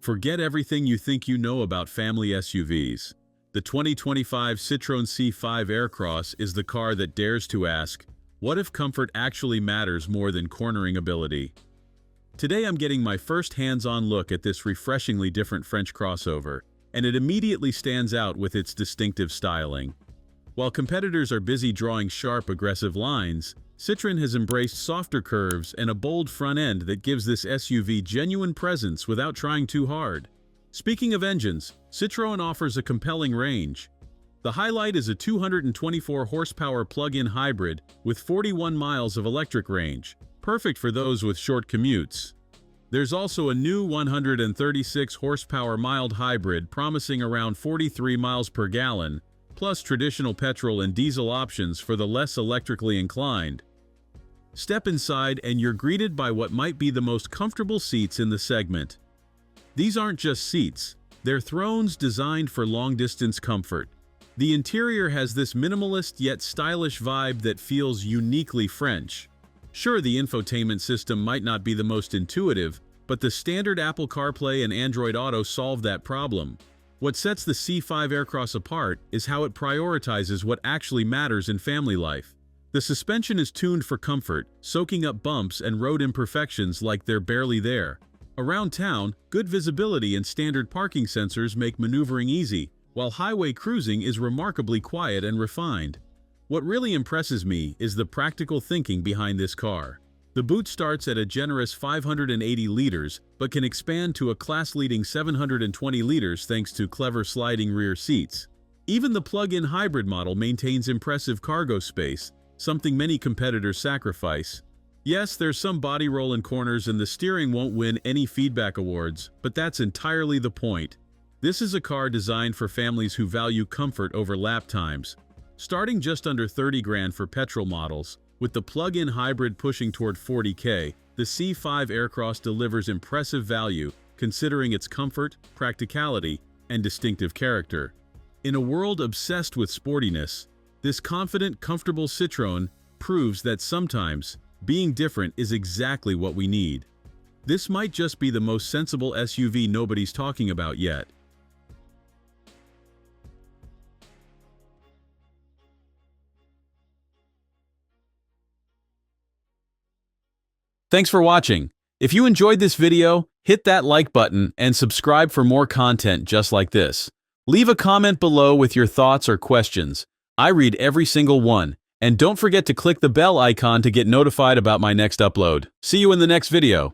Forget everything you think you know about family SUVs. The 2025 Citroen C5 Aircross is the car that dares to ask, what if comfort actually matters more than cornering ability? Today I'm getting my first hands-on look at this refreshingly different French crossover, and it immediately stands out with its distinctive styling. While competitors are busy drawing sharp, aggressive lines, Citroen has embraced softer curves and a bold front end that gives this SUV genuine presence without trying too hard. Speaking of engines, Citroen offers a compelling range. The highlight is a 224 horsepower plug-in hybrid with 41 miles of electric range, perfect for those with short commutes. There's also a new 136 horsepower mild hybrid promising around 43 miles per gallon, plus traditional petrol and diesel options for the less electrically inclined. Step inside and you're greeted by what might be the most comfortable seats in the segment. These aren't just seats, they're thrones designed for long-distance comfort. The interior has this minimalist yet stylish vibe that feels uniquely French. Sure, the infotainment system might not be the most intuitive, but the standard Apple CarPlay and Android Auto solve that problem. What sets the C5 Aircross apart is how it prioritizes what actually matters in family life. The suspension is tuned for comfort, soaking up bumps and road imperfections like they're barely there. Around town, good visibility and standard parking sensors make maneuvering easy, while highway cruising is remarkably quiet and refined. What really impresses me is the practical thinking behind this car. The boot starts at a generous 580 liters, but can expand to a class-leading 720 liters thanks to clever sliding rear seats. Even the plug-in hybrid model maintains impressive cargo space, something many competitors sacrifice. Yes, there's some body roll in corners and the steering won't win any feedback awards, but that's entirely the point. This is a car designed for families who value comfort over lap times. Starting just under 30 grand for petrol models, with the plug-in hybrid pushing toward 40K, the C5 Aircross delivers impressive value considering its comfort, practicality, and distinctive character. In a world obsessed with sportiness, this confident, comfortable Citroen proves that sometimes being different is exactly what we need. This might just be the most sensible SUV nobody's talking about yet. Thanks for watching. If you enjoyed this video, hit that like button and subscribe for more content just like this. Leave a comment below with your thoughts or questions. I read every single one. And don't forget to click the bell icon to get notified about my next upload. See you in the next video.